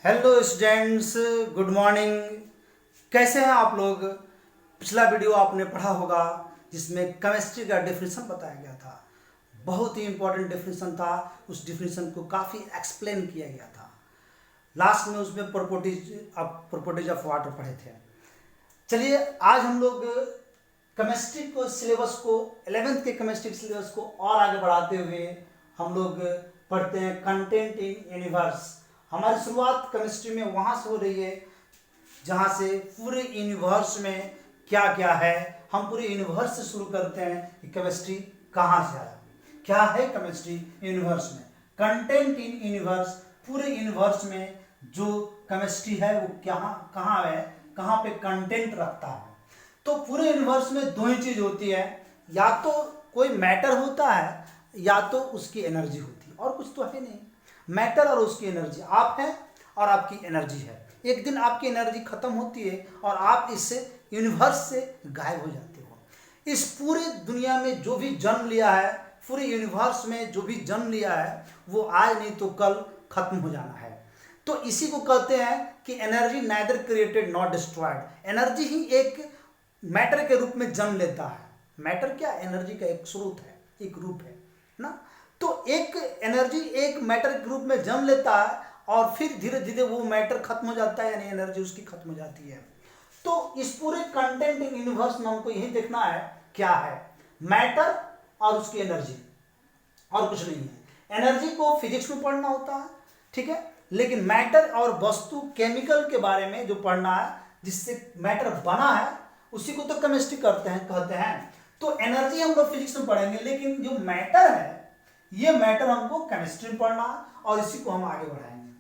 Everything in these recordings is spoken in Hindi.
Hello students, good morning. कैसे हैं आप लोग? पिछला वीडियो आपने पढ़ा होगा जिसमें केमिस्ट्री का डेफिनेशन बताया गया था। बहुत ही इंपॉर्टेंट डेफिनेशन था। उस डेफिनेशन को काफ़ी एक्सप्लेन किया गया था। लास्ट में उसमें प्रॉपर्टीज ऑफ वाटर पढ़े थे। चलिए आज हम लोग केमिस्ट्री को सिलेबस को 11th के केमिस्ट्री सिलेबस को और आगे बढ़ाते हुए हम लोग पढ़ते हैं कंटेंट इन यूनिवर्स। हमारी शुरुआत केमिस्ट्री में वहाँ से हो रही है जहाँ से पूरे यूनिवर्स में क्या क्या है। हम पूरे यूनिवर्स से शुरू करते हैं कि केमिस्ट्री कहाँ से आया, क्या है केमिस्ट्री यूनिवर्स में। कंटेंट इन यूनिवर्स, पूरे यूनिवर्स में जो केमिस्ट्री है वो कहाँ है, कहाँ पे कंटेंट रखता है। तो पूरे यूनिवर्स में दो ही चीज़ होती है, या तो कोई मैटर होता है या तो उसकी एनर्जी होती है, और कुछ तो है नहीं। मैटर और उसकी एनर्जी, आप हैं और आपकी एनर्जी है। एक दिन आपकी एनर्जी खत्म होती है और आप इससे यूनिवर्स से गायब हो जाते हो। इस पूरी दुनिया में जो भी जन्म लिया है, पूरे यूनिवर्स में जो भी जन्म लिया है, वो आज नहीं तो कल खत्म हो जाना है। तो इसी को कहते हैं कि energy neither created not destroyed. Energy ही एक मैटर के रूप में जन्म लेता है। मैटर क्या? एनर्जी का एक स्रोत है, एक रूप है ना। तो एक एनर्जी एक मैटर के रूप में जन्म लेता है और फिर धीरे धीरे वो मैटर खत्म हो जाता है, यानी एनर्जी उसकी खत्म हो जाती है। तो इस पूरे कंटेंट इन यूनिवर्स में हमको यही देखना है क्या है, मैटर और उसकी एनर्जी, और कुछ नहीं है। एनर्जी को फिजिक्स में पढ़ना होता है, ठीक है, लेकिन मैटर और वस्तु केमिकल के बारे में जो पढ़ना है, जिससे मैटर बना है, उसी को तो केमिस्ट्री कहते हैं। तो एनर्जी हम लोग फिजिक्स में पढ़ेंगे, लेकिन जो मैटर है ये मैटर हमको केमिस्ट्री में पढ़ना है और इसी को हम आगे बढ़ाएंगे।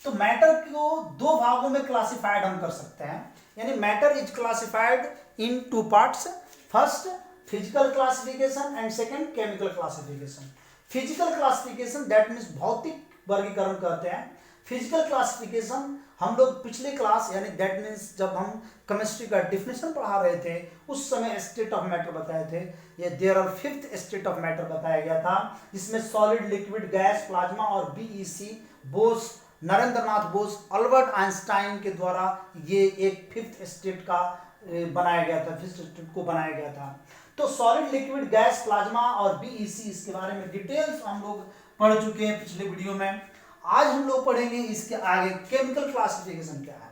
तो मैटर को दो भागों में क्लासिफाइड हम कर सकते हैं, यानी matter is classified in two parts. First physical classification and second chemical classification. Physical classification that means भौतिक वर्गीकरण कहते हैं। फिजिकल क्लासिफिकेशन हम लोग पिछले क्लास, यानी दैट मीन्स जब हम केमिस्ट्री का डेफिनेशन पढ़ा रहे थे उस समय स्टेट ऑफ मैटर बताए थे। ये there are 5th state of matter बताया गया था, जिसमें सॉलिड, लिक्विड, गैस, प्लाज्मा और BEC Bose, Narendranath Bose, Albert Einstein के द्वारा ये एक 5th स्टेट का बनाया गया था, 5th स्टेट को बनाया गया था। तो सॉलिड, लिक्विड, गैस, प्लाज्मा और बीईसी, इसके बारे में डिटेल्स हम लोग पढ़ चुके हैं पिछले वीडियो में। आज हम लोग पढ़ेंगे इसके आगे केमिकल क्लासिफिकेशन क्या है।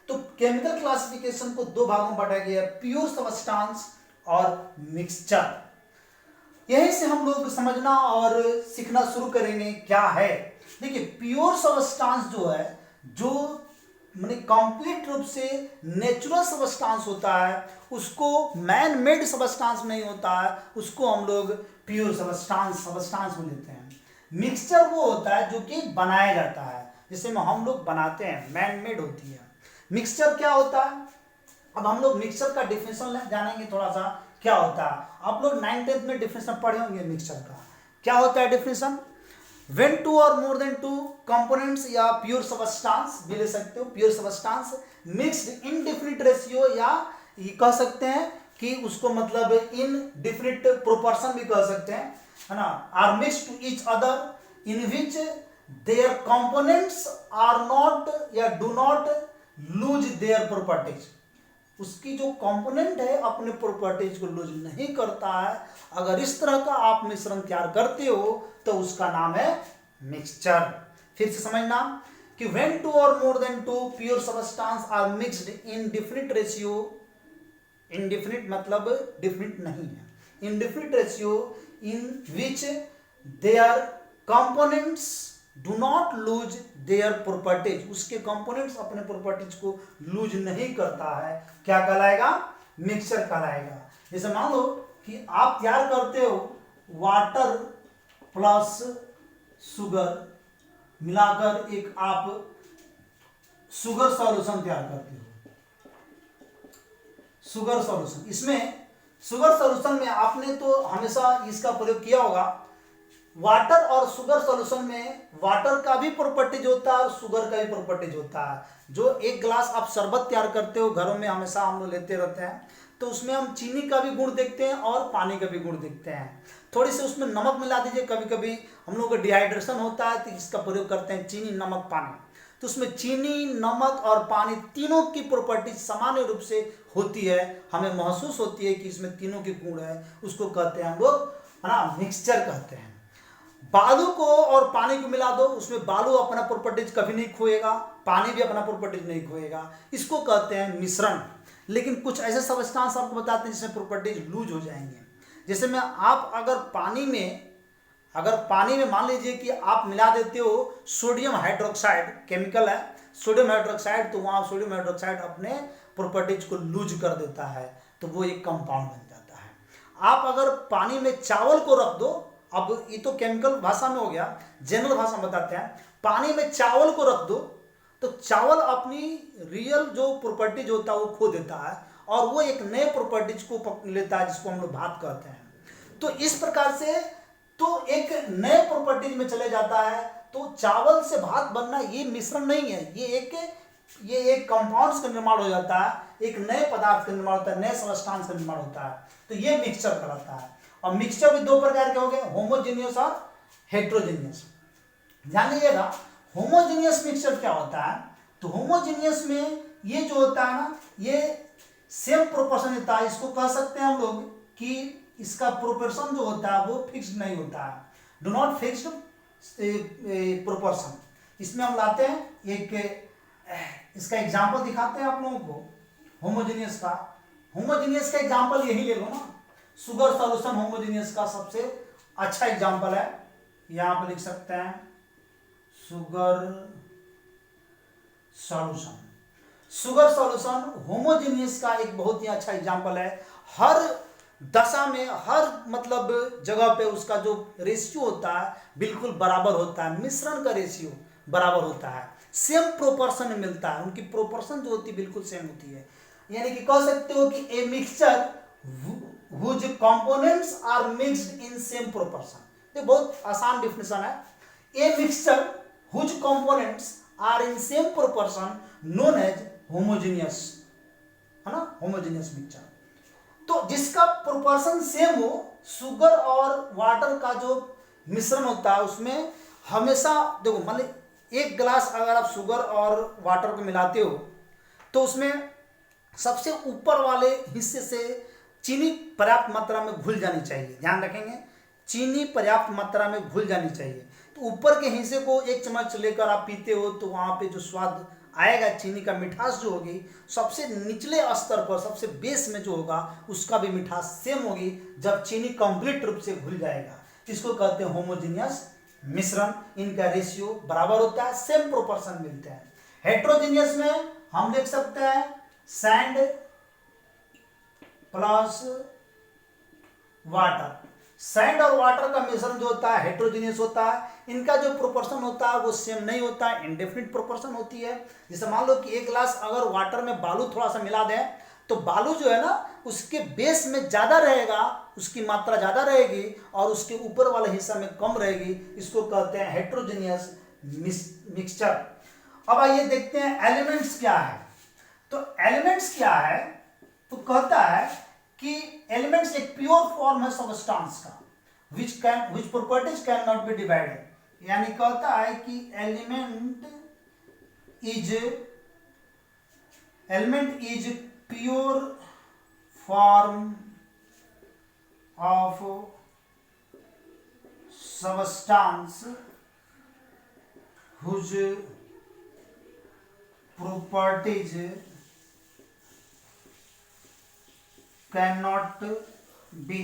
तो केमिकल क्लासिफिकेशन को दो भागों में बांटा गया है, प्योर सबस्टांस और मिक्सचर। यहीं से हम लोग समझना और सीखना शुरू करेंगे क्या है। देखिए, प्योर सबस्टांस जो है, जो माने कंप्लीट रूप से नेचुरल सबस्टांस होता है, उसको मैन मेड सबस्टांस नहीं होता है, उसको हम लोग प्योर सबस्टांस में लेते हैं। मिक्सचर वो होता है जो कि बनाया जाता है, जिसे हम लोग बनाते हैं, मैन मेड होती है। मिक्सचर क्या होता है? अब हम लोग मिक्सचर का डिफिनेशन जानेंगे थोड़ा सा, क्या होता है। आप लोग 9th में डिफिनेशन पढ़े होंगे मिक्सचर का। क्या होता है definition? When two or more than two components या प्योर सबस्टांस भी ले सकते हो, pure substance mixed in different ratio, या ये कह सकते हैं कि उसको मतलब इन डिफरेंट प्रोपोर्शन भी कह सकते हैं, है ना, are mixed to each other in which their components are not या do not lose their properties. उसकी जो कंपोनेंट है अपने प्रॉपर्टीज को लूज नहीं करता है। अगर इस तरह का आप मिश्रण तैयार करते हो तो उसका नाम है मिक्सचर। फिर से समझना कि when two or more than two pure substance are mixed in different ratio, indefinite मतलब डिफरेंट नहीं है, indefinite ratio in which their components do not lose their properties, उसके कंपोनेंट्स अपने प्रॉपर्टीज को लूज नहीं करता है, क्या कहलाएगा? मिक्सचर कहलाएगा। जैसे मान लो कि आप तैयार करते हो वाटर प्लस शुगर मिलाकर एक आप शुगर सॉल्यूशन तैयार करते हो। शुगर सॉल्यूशन, इसमें शुगर सॉल्यूशन में आपने तो हमेशा इसका प्रयोग किया होगा। वाटर और शुगर सॉल्यूशन में वाटर का भी प्रॉपर्टीज होता है और शुगर का भी प्रॉपर्टीज होता है। जो एक गिलास आप शरबत तैयार करते हो घरों में, हमेशा हम लोग लेते रहते हैं, तो उसमें हम चीनी का भी गुण देखते हैं और पानी का भी गुण देखते हैं। थोड़ी सी उसमें नमक मिला दीजिए, कभी कभी हम लोग को डिहाइड्रेशन होता है तो इसका प्रयोग करते हैं चीनी, नमक, पानी। तो उसमें चीनी, नमक और पानी तीनों की प्रॉपर्टी सामान्य रूप से होती है, हमें महसूस होती है कि इसमें तीनों के गुण है, उसको कहते हैं हम लोग, है ना, मिक्सचर कहते हैं। बालू को और पानी को मिला दो, उसमें बालू अपना प्रॉपर्टीज कभी नहीं खोएगा, पानी भी अपना प्रॉपर्टीज नहीं खोएगा, इसको कहते हैं मिश्रण। लेकिन कुछ ऐसे सब्सटेंस आपको बताते हैं जिसमें प्रॉपर्टीज लूज हो जाएंगे। जैसे में आप अगर पानी में मान लीजिए कि आप मिला देते हो सोडियम हाइड्रोक्साइड, केमिकल है सोडियम हाइड्रोक्साइड, तो वहाँ सोडियम हाइड्रोक्साइड अपने प्रॉपर्टीज को लूज कर देता है, तो वो एक कंपाउंड बन जाता है। आप अगर पानी में चावल को रख दो, अब ये तो केमिकल भाषा में हो गया, जनरल भाषा में बताते हैं, पानी में चावल को रख दो तो चावल अपनी रियल जो प्रॉपर्टीज होता है वो खो देता है और वो एक नए प्रॉपर्टीज को लेता है जिसको हम लोग भात कहते हैं। तो इस प्रकार से तो एक नए प्रॉपर्टीज में चले जाता है। तो चावल से भात बनना ये मिश्रण नहीं है, ये एक कंपाउंड्स का निर्माण हो जाता है, एक नए पदार्थ का निर्माण होता है, नए सब्सटेंस का निर्माण होता है, तो ये मिक्सचर कहलाता है। और मिक्सचर भी दो प्रकार के हो गए, होमोजेनियस और हेट्रोजेनियस। ध्यान दीजिएगा, होमोजेनियस मिक्सचर क्या होता है, तो होमोजेनियस में ये जो होता है ना, ये सेम प्रोपोर्शन होता है, इसको कह सकते हैं हम लोग कि इसका प्रोपोर्शन जो होता है वो फिक्स्ड नहीं होता है, डू नॉट फिक्स्ड प्रोपोर्शन। इसमें हम लाते हैं एक इसका एग्जांपल दिखाते हैं आप लोगों को होमोजेनियस का। होमोजेनियस का एग्जांपल यही ले लो ना, शुगर सॉल्यूशन होमोजेनियस का सबसे अच्छा एग्जांपल है, यहां पे लिख सकते हैं sugar solution. Sugar solution homogeneous का एक बहुत ही अच्छा एग्जांपल है। हर दशा में, हर मतलब जगह पे उसका जो रेशियो होता है बिल्कुल बराबर होता है, मिश्रण का रेशियो बराबर होता है, सेम प्रोपोर्शन में मिलता है, उनकी प्रोपोर्शन जो होती है बिल्कुल सेम होती है। यानी कि कह सकते हो कि a mixture whose components are mixed in same proportion। ये बहुत आसान डिफिनेशन है। A mixture whose components are in same proportion known as homogeneous, है ना, होमोजेनियस मिक्सचर। तो जिसका प्रोपोर्शन सेम हो, शुगर और वाटर का जो मिश्रण होता है उसमें हमेशा देखो, मान ली एक गिलास अगर आप शुगर और वाटर को मिलाते हो तो उसमें सबसे ऊपर वाले हिस्से से चीनी पर्याप्त मात्रा में घुल जानी चाहिए, ध्यान रखेंगे, चीनी पर्याप्त मात्रा में घुल जानी चाहिए। तो ऊपर के हिस्से को एक चम्मच लेकर आप पीते हो तो वहाँ पे जो स्वाद आएगा, चीनी का मिठास जो होगी, सबसे निचले स्तर पर, सबसे बेस में जो होगा उसका भी मिठास सेम होगी जब चीनी कंप्लीट रूप से घुल जाएगा। इसको कहते हैं होमोजेनियस मिश्रण, इनका रेशियो बराबर होता है, सेम प्रोपोर्शन मिलते हैं। हेट्रोजेनियस में हम लिख सकते हैं सैंड प्लस वाटर। सैंड और वाटर का मिश्रण जो होता है हेट्रोजेनियस होता है, इनका जो प्रोपोर्शन होता है वो सेम नहीं होता है, इंडेफिनिट प्रोपोर्शन होती है। जैसे मान लो कि एक गिलास अगर वाटर में बालू थोड़ा सा मिला दें तो बालू जो है ना उसके बेस में ज़्यादा रहेगा, उसकी मात्रा ज़्यादा रहेगी और उसके ऊपर वाले हिस्सा में कम रहेगी, इसको कहते हैं हेट्रोजेनियस मिक्सचर। अब आइए देखते हैं एलिमेंट्स क्या है। तो एलिमेंट्स क्या है, तो कहता है कि एलिमेंट्स एक प्योर फॉर्म है सब्सटेंस का which properties can not be divided. यानी कहता है कि element is pure form of substance whose properties cannot be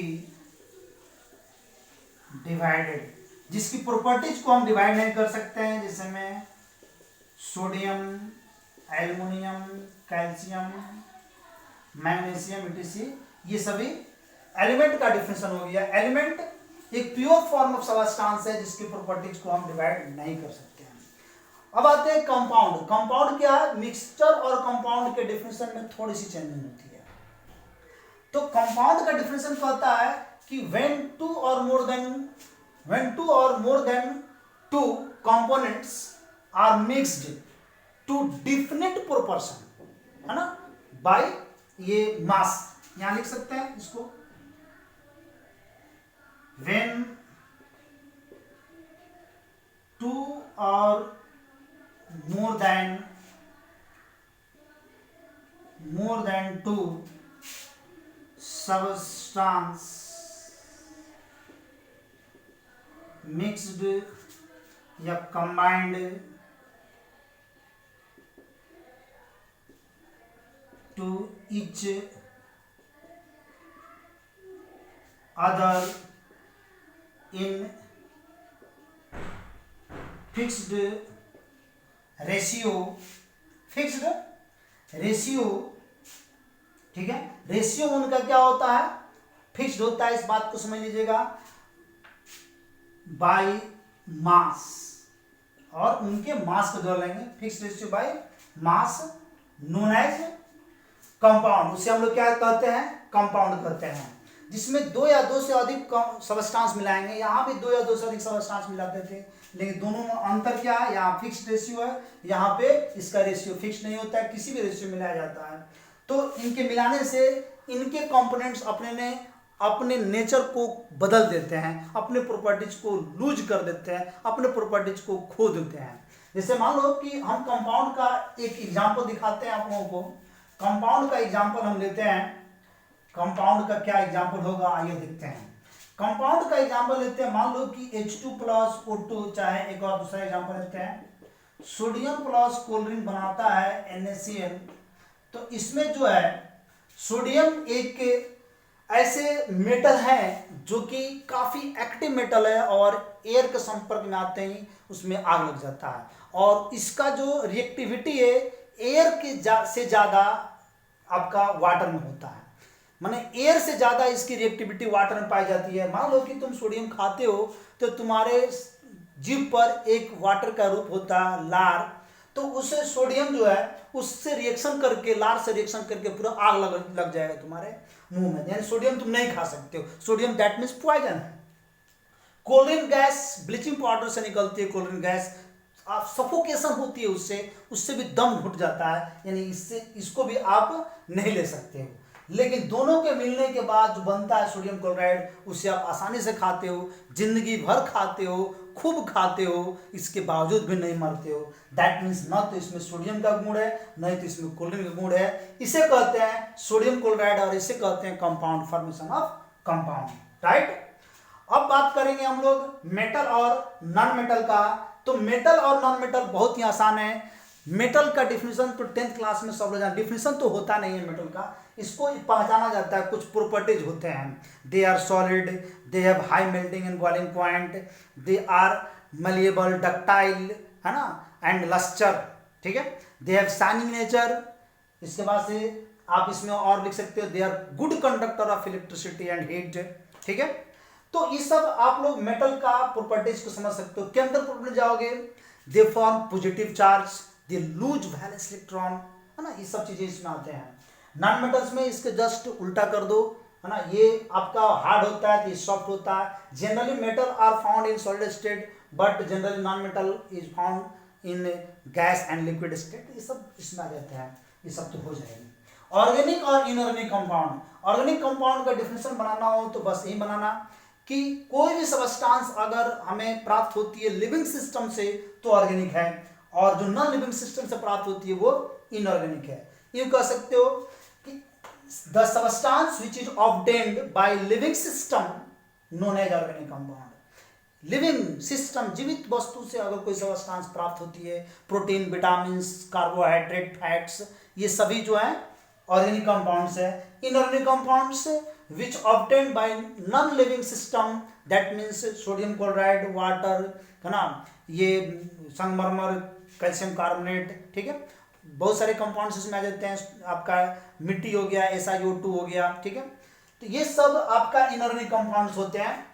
divided, जिसकी प्रॉपर्टीज को हम डिवाइड नहीं कर सकते हैं, जैसे में sodium, aluminium, calcium, magnesium, etc। ये सभी एलिमेंट का डिफिनेशन हो गया। एलिमेंट एक प्योर फॉर्म ऑफ सब्सटेंस है जिसकी प्रॉपर्टीज को हम डिवाइड नहीं कर सकते हैं। अब आते हैं कंपाउंड। कंपाउंड क्या है, मिक्सचर और कंपाउंड के डिफिनेशन में थोड़ी सी चेंजिंग होती है। तो कंपाउंड का डिफिनेशन कहता है कि when two or more than two components are mixed to definite proportion, है ना, by ये mass, यहां लिख सकते हैं इसको, when two or more than two substance mixed या combined to each other in fixed ratio, ठीक है। रेशियो उनका क्या होता है, फिक्स्ड होता है, इस बात को समझ लीजिएगा, बाय मास, और उनके मास को जोड़ लेंगे, fixed ratio by mass, known as compound, उसे हम लोग क्या कहते हैं, कंपाउंड कहते हैं, जिसमें दो या दो से अधिक सबस्टांस मिलाएंगे। यहाँ भी दो या दो से अधिक सबस्टांस मिलाते थे, लेकिन दोनों में अंतर क्या है, यहाँ फिक्स्ड रेशियो है, यहाँ पे इसका रेशियो फिक्स नहीं होता है, किसी भी रेशियो मिलाया जाता है। तो इनके मिलाने से इनके कंपोनेंट्स अपने नेचर को बदल देते हैं, अपने प्रॉपर्टीज को लूज कर देते हैं, अपने प्रॉपर्टीज को खो देते हैं। जैसे मान लो कि हम कंपाउंड का एक एग्जांपल दिखाते हैं आप लोगों को। कंपाउंड का एग्जांपल हम लेते हैं, कंपाउंड का क्या एग्जांपल होगा आइए देखते हैं। कंपाउंड का एग्जांपल लेते हैं, मान लो कि H2+O2, चाहे एक और दूसरा एग्जांपल लेते हैं, सोडियम प्लस क्लोरीन बनाता है NaCl। तो इसमें जो है सोडियम एक ऐसे मेटल है जो कि काफी एक्टिव मेटल है, और एयर के संपर्क में आते ही उसमें आग लग जाता है, और इसका जो रिएक्टिविटी है एयर के से ज्यादा आपका वाटर में होता है, माने एयर से ज्यादा इसकी रिएक्टिविटी वाटर में पाई जाती है। मान लो कि तुम सोडियम खाते हो तो तुम्हारे जीभ पर एक वाटर का रूप होता है लार, तो उससे सोडियम जो है उससे रिएक्शन करके, लार से रिएक्शन करके पूरा आग लग जाएगा तुम्हारे मुंह में, यानी सोडियम तुम नहीं खा सकते हो। सोडियम दैट मीन्स पॉइजन है। क्लोरीन गैस ब्लीचिंग पाउडर से निकलती है, क्लोरीन गैस सफोकेशन होती है, उससे भी दम घुट जाता है, यानी इसको भी आप नहीं ले सकते हो। लेकिन दोनों के मिलने के बाद जो बनता है सोडियम क्लोराइड, उसे आप आसानी से खाते हो, जिंदगी भर खाते हो, खूब खाते हो, इसके बावजूद भी नहीं मरते हो। दैट मीन्स न तो इसमें सोडियम का गुण है, नहीं तो इसमें क्लोरीन का गुण है। इसे कहते हैं सोडियम क्लोराइड, और इसे कहते हैं compound, formation of compound, right. अब बात करेंगे हम लोग मेटल और नॉन मेटल का। तो मेटल और नॉन मेटल बहुत ही आसान है। मेटल का डिफिनेशन तो 10th क्लास में सब लोग जान, डिफिनेशन तो होता नहीं है मेटल का, इसको पहचाना जाता है, कुछ प्रॉपर्टीज होते हैं। They are solid, they have high melting and boiling point, they are malleable, ductile, है ना, एंड लस्टर, ठीक है। दे हैव शाइनिंग नेचर, इसके बाद से आप इसमें और लिख सकते हो, they are good conductor of electricity and heat, ठीक है। तो ये सब आप लोग मेटल का प्रॉपर्टीज को समझ सकते हो। के अंदर प्रॉपर्टी जाओगे, they form positive charge, they lose valence electron, है ना, ये सब चीजें इसमें आते हैं। नॉन मेटल्स में इसके जस्ट उल्टा कर दो, है ना, ये आपका हार्ड होता है, ये सॉफ्ट होता है। Generally metal are found in solid state, but generally non metal is found in gas and liquid state. ये सब इसमें आ जाते हैं, ये सब तो हो जाएगी। ऑर्गेनिक और इनऑर्गेनिक कंपाउंड, ऑर्गेनिक कंपाउंड का डिफिनेशन बनाना हो तो बस यही बनाना कि कोई भी सबस्टांस अगर हमें प्राप्त होती है लिविंग सिस्टम से तो ऑर्गेनिक है, और जो नॉन लिविंग सिस्टम से प्राप्त होती है वो इनऑर्गेनिक है। यूं कह सकते हो कि the substance which is obtained by living system known as organic compound. Living system, जीवित वस्तु से अगर कोई सबस्टांस प्राप्त होती है, प्रोटीन, विटामिन, कार्बोहाइड्रेट, फैट्स, ये सभी जो है ऑर्गेनिक कंपाउंड्स है। Inorganic compounds which obtained by non-living system, that means sodium chloride, water, है ना, ये संगमरमर, कैल्शियम कार्बोनेट, ठीक है, बहुत सारे कंपाउंड्स इसमें आ जाते हैं। आपका मिट्टी हो गया, SiO2 हो गया, ठीक है। तो ये सब आपका इनऑर्गेनिक कंपाउंड्स होते हैं।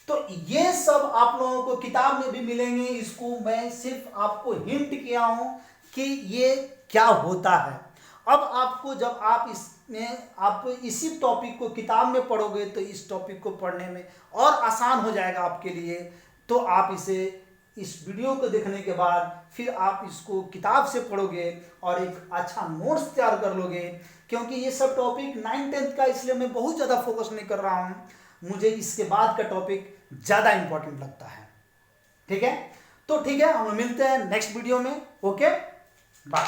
तो ये सब आप लोगों को किताब में भी मिलेंगे, इसको मैं सिर्फ आपको हिंट किया हूं कि ये क्या होता है। अब आपको जब आप आप इसी टॉपिक को किताब में पढ़ोगे तो इस टॉपिक को पढ़ने में और आसान हो जाएगा आपके लिए। तो आप इस वीडियो को देखने के बाद फिर आप इसको किताब से पढ़ोगे और एक अच्छा नोट्स तैयार कर लोगे, क्योंकि ये सब टॉपिक 9th 10th का, इसलिए मैं बहुत ज़्यादा फोकस नहीं कर रहा हूँ। मुझे इसके बाद का टॉपिक ज़्यादा इंपॉर्टेंट लगता है, ठीक है। तो ठीक है, हम लोग मिलते हैं नेक्स्ट वीडियो में। Okay, bye.